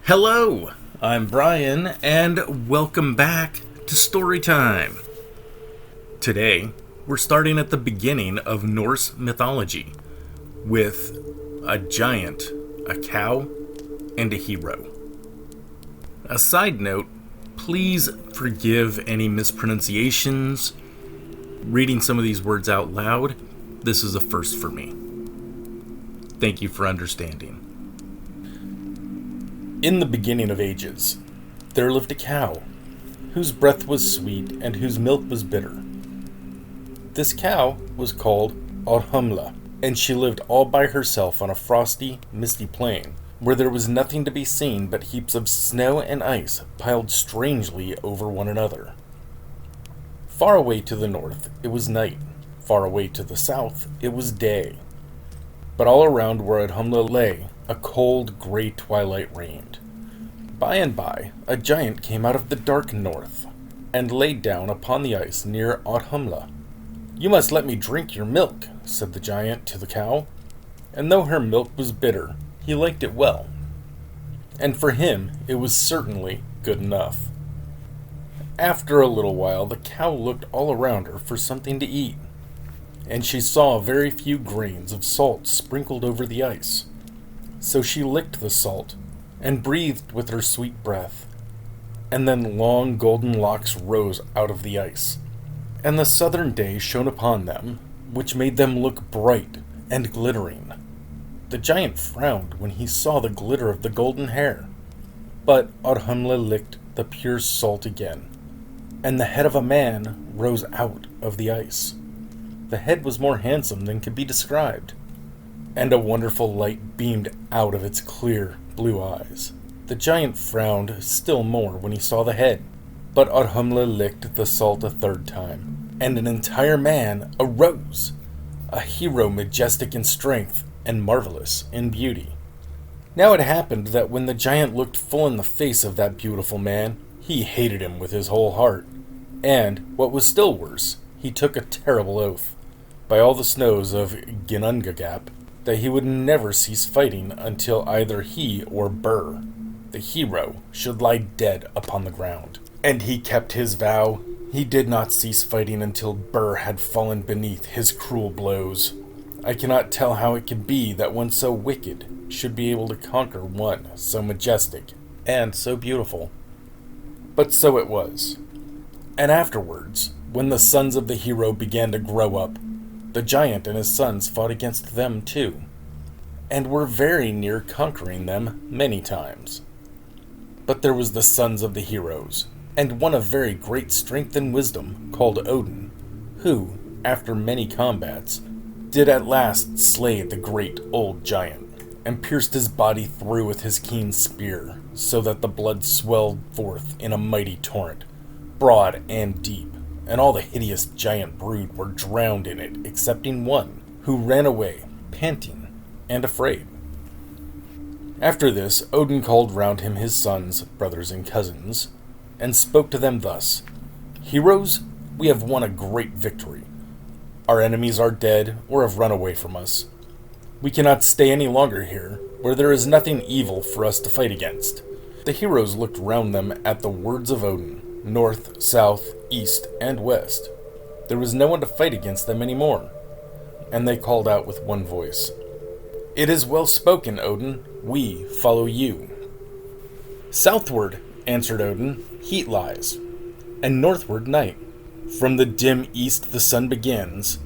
Hello, I'm Brian, and welcome back to Storytime. Today, we're starting at the beginning of Norse mythology with a giant, a cow, and a hero. A side note, please forgive any mispronunciations. Reading some of these words out loud, this is a first for me. Thank you for understanding. In the beginning of ages, there lived a cow, whose breath was sweet and whose milk was bitter. This cow was called Audhumla, and she lived all by herself on a frosty, misty plain, where there was nothing to be seen but heaps of snow and ice piled strangely over one another. Far away to the north, it was night. Far away to the south, it was day. But all around where Audhumla lay, a cold, gray twilight reigned. By and by, a giant came out of the dark north, and laid down upon the ice near Audhumla. "You must let me drink your milk," said the giant to the cow. And though her milk was bitter, he liked it well. And for him, it was certainly good enough. After a little while, the cow looked all around her for something to eat, and she saw very few grains of salt sprinkled over the ice. So she licked the salt, and breathed with her sweet breath. And then long golden locks rose out of the ice, and the southern day shone upon them, which made them look bright and glittering. The giant frowned when he saw the glitter of the golden hair, but Audhumla licked the pure salt again, and the head of a man rose out of the ice. The head was more handsome than could be described, and a wonderful light beamed out of its clear blue eyes. The giant frowned still more when he saw the head, but Audhumla licked the salt a third time, and an entire man arose, a hero majestic in strength and marvelous in beauty. Now it happened that when the giant looked full in the face of that beautiful man, he hated him with his whole heart, and, what was still worse, he took a terrible oath, by all the snows of Ginnungagap, that he would never cease fighting until either he or Burr, the hero, should lie dead upon the ground. And he kept his vow. He did not cease fighting until Burr had fallen beneath his cruel blows. I cannot tell how it could be that one so wicked should be able to conquer one so majestic and so beautiful. But so it was. And afterwards, when the sons of the hero began to grow up, the giant and his sons fought against them too, and were very near conquering them many times. But there was the sons of the heroes, and one of very great strength and wisdom, called Odin, who, after many combats, did at last slay the great old giant, and pierced his body through with his keen spear, so that the blood swelled forth in a mighty torrent, broad and deep. And all the hideous giant brood were drowned in it, excepting one, who ran away, panting and afraid. After this, Odin called round him his sons, brothers, and cousins, and spoke to them thus: "Heroes, we have won a great victory. Our enemies are dead or have run away from us. We cannot stay any longer here, where there is nothing evil for us to fight against." The heroes looked round them at the words of Odin. North, south, east, and west. There was no one to fight against them any more, and they called out with one voice, "It is well spoken, Odin. We follow you." "Southward," answered Odin, "heat lies, and northward night. From the dim east the sun begins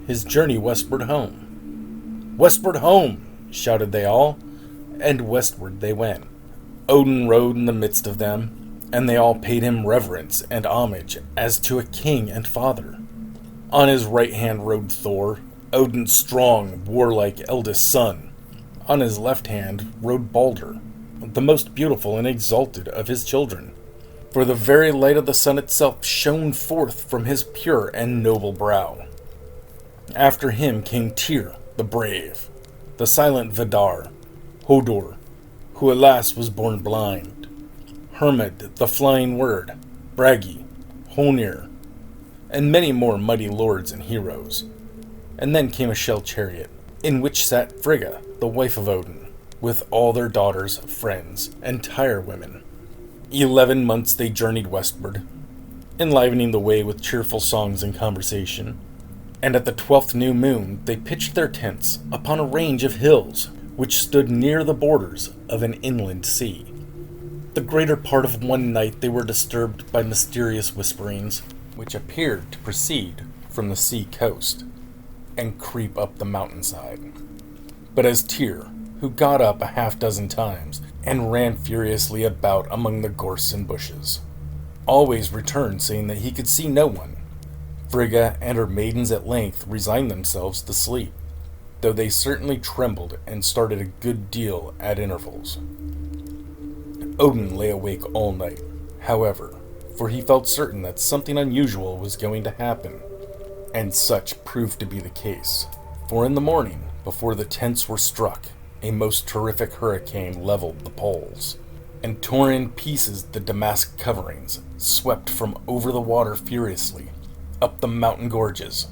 his journey westward home." "Westward home!" shouted they all, and westward they went. Odin rode in the midst of them, and they all paid him reverence and homage as to a king and father. On his right hand rode Thor, Odin's strong, warlike eldest son. On his left hand rode Balder, the most beautiful and exalted of his children, for the very light of the sun itself shone forth from his pure and noble brow. After him came Tyr, the brave, the silent Vidar, Hodor, who alas was born blind, Hermod, the flying word, Bragi, Honir, and many more mighty lords and heroes. And then came a shell chariot, in which sat Frigga, the wife of Odin, with all their daughters, friends, and tire women. 11 months they journeyed westward, enlivening the way with cheerful songs and conversation. And at the 12th new moon they pitched their tents upon a range of hills which stood near the borders of an inland sea. The greater part of one night they were disturbed by mysterious whisperings, which appeared to proceed from the sea coast and creep up the mountainside. But as Tyr, who got up a half-dozen times and ran furiously about among the gorse and bushes, always returned saying that he could see no one, Frigga and her maidens at length resigned themselves to sleep, though they certainly trembled and started a good deal at intervals. Odin lay awake all night, however, for he felt certain that something unusual was going to happen, and such proved to be the case. For in the morning, before the tents were struck, a most terrific hurricane leveled the poles, and tore in pieces the damask coverings, swept from over the water furiously, up the mountain gorges,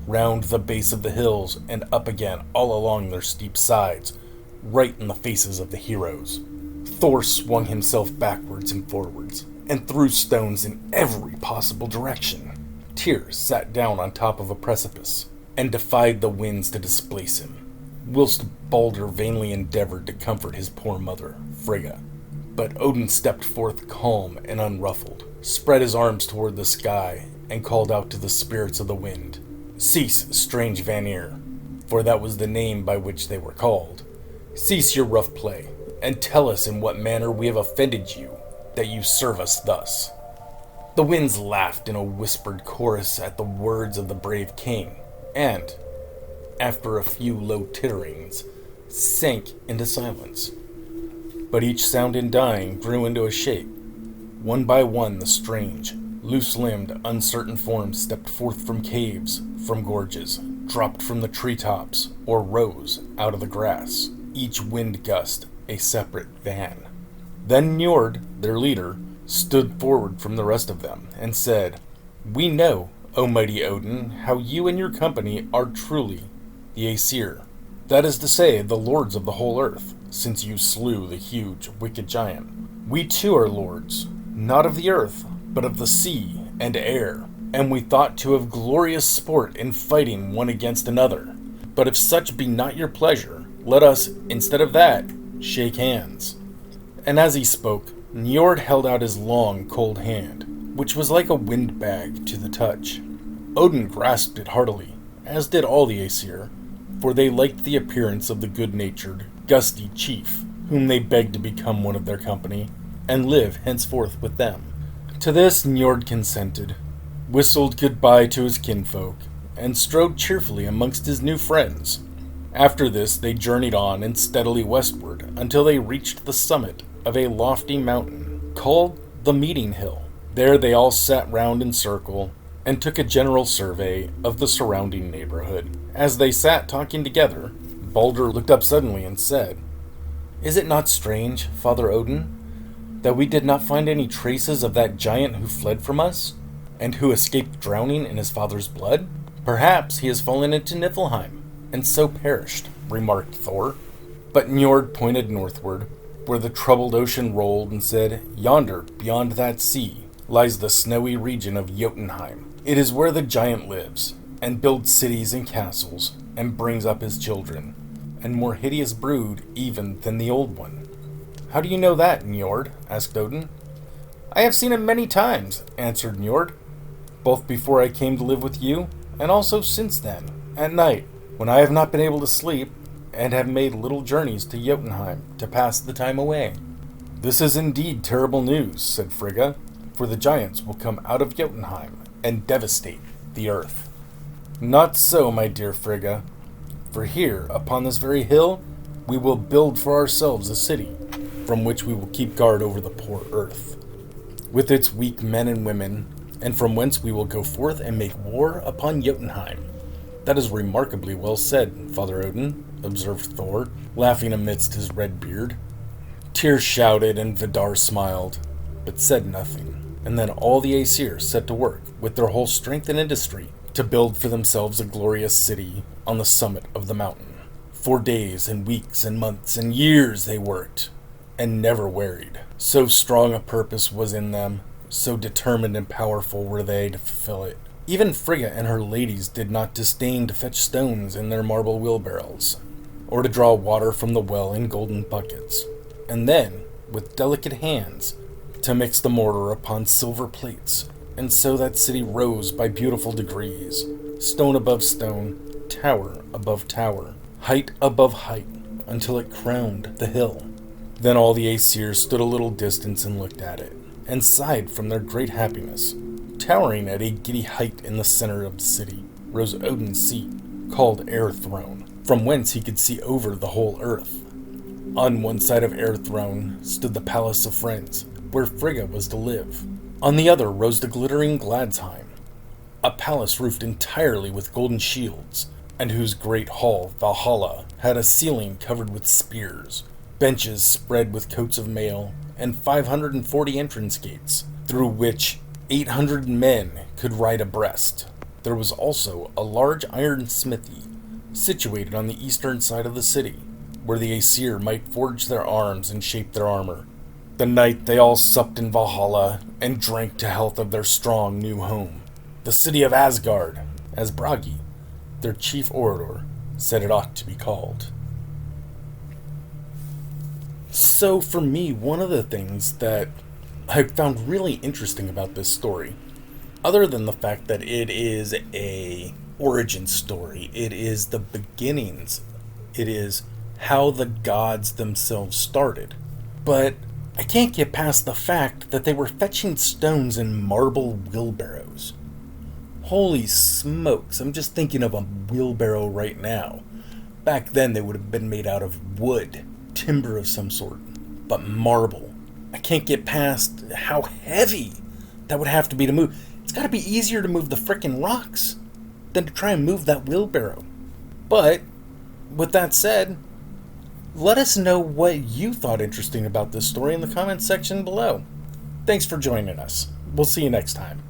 round the base of the hills, and up again all along their steep sides, right in the faces of the heroes. Thor swung himself backwards and forwards, and threw stones in every possible direction. Tyr sat down on top of a precipice, and defied the winds to displace him, whilst Balder vainly endeavored to comfort his poor mother, Frigga. But Odin stepped forth calm and unruffled, spread his arms toward the sky, and called out to the spirits of the wind, "Cease, strange Vanir," for that was the name by which they were called. "Cease your rough play, and tell us in what manner we have offended you, that you serve us thus." The winds laughed in a whispered chorus at the words of the brave king, and, after a few low titterings, sank into silence. But each sound in dying grew into a shape. One by one the strange, loose-limbed, uncertain forms stepped forth from caves, from gorges, dropped from the treetops, or rose out of the grass, each wind gust a separate van. Then Njord, their leader, stood forward from the rest of them, and said, "We know, O mighty Odin, how you and your company are truly the Aesir, that is to say, the lords of the whole earth, since you slew the huge, wicked giant. We too are lords, not of the earth, but of the sea and air, and we thought to have glorious sport in fighting one against another. But if such be not your pleasure, let us, instead of that, shake hands." And as he spoke, Njord held out his long, cold hand, which was like a windbag to the touch. Odin grasped it heartily, as did all the Aesir, for they liked the appearance of the good-natured, gusty chief, whom they begged to become one of their company, and live henceforth with them. To this Njord consented, whistled goodbye to his kinfolk, and strode cheerfully amongst his new friends. After this they journeyed on and steadily westward until they reached the summit of a lofty mountain called the Meeting Hill. There they all sat round in circle and took a general survey of the surrounding neighborhood. As they sat talking together, Balder looked up suddenly and said, "Is it not strange, Father Odin, that we did not find any traces of that giant who fled from us, and who escaped drowning in his father's blood? Perhaps he has fallen into Niflheim, and so perished," remarked Thor. But Njord pointed northward, where the troubled ocean rolled, and said, "Yonder, beyond that sea, lies the snowy region of Jotunheim. It is where the giant lives, and builds cities and castles, and brings up his children, and more hideous brood even than the old one." "How do you know that, Njord?" asked Odin. "I have seen him many times," answered Njord, "both before I came to live with you, and also since then, at night, when I have not been able to sleep, and have made little journeys to Jotunheim to pass the time away." "This is indeed terrible news," said Frigga, "for the giants will come out of Jotunheim and devastate the earth." "Not so, my dear Frigga, for here, upon this very hill, we will build for ourselves a city, from which we will keep guard over the poor earth, with its weak men and women, and from whence we will go forth and make war upon Jotunheim." "That is remarkably well said, Father Odin," observed Thor, laughing amidst his red beard. Tyr shouted and Vidar smiled, but said nothing, and then all the Aesir set to work with their whole strength and industry to build for themselves a glorious city on the summit of the mountain. For days and weeks and months and years they worked, and never wearied. So strong a purpose was in them, so determined and powerful were they to fulfill it. Even Frigga and her ladies did not disdain to fetch stones in their marble wheelbarrows, or to draw water from the well in golden buckets, and then, with delicate hands, to mix the mortar upon silver plates, and so that city rose by beautiful degrees, stone above stone, tower above tower, height above height, until it crowned the hill. Then all the Aesir stood a little distance and looked at it, and sighed from their great happiness. Towering at a giddy height in the center of the city rose Odin's seat, called Air Throne, from whence he could see over the whole earth. On one side of Air Throne stood the Palace of Friends, where Frigga was to live. On the other rose the glittering Gladsheim, a palace roofed entirely with golden shields, and whose great hall, Valhalla, had a ceiling covered with spears, benches spread with coats of mail, and 540 entrance gates, through which 800 men could ride abreast. There was also a large iron smithy, situated on the eastern side of the city, where the Aesir might forge their arms and shape their armor. The night they all supped in Valhalla, and drank to health of their strong new home, the city of Asgard, as Bragi, their chief orator, said it ought to be called. So for me, one of the things that I found really interesting about this story, other than the fact that it is a origin story, it is the beginnings, it is how the gods themselves started. But I can't get past the fact that they were fetching stones in marble wheelbarrows. Holy smokes, I'm just thinking of a wheelbarrow right now. Back then they would have been made out of wood, timber of some sort, but marble. I can't get past how heavy that would have to be to move. It's got to be easier to move the frickin' rocks than to try and move that wheelbarrow. But, with that said, let us know what you thought interesting about this story in the comments section below. Thanks for joining us. We'll see you next time.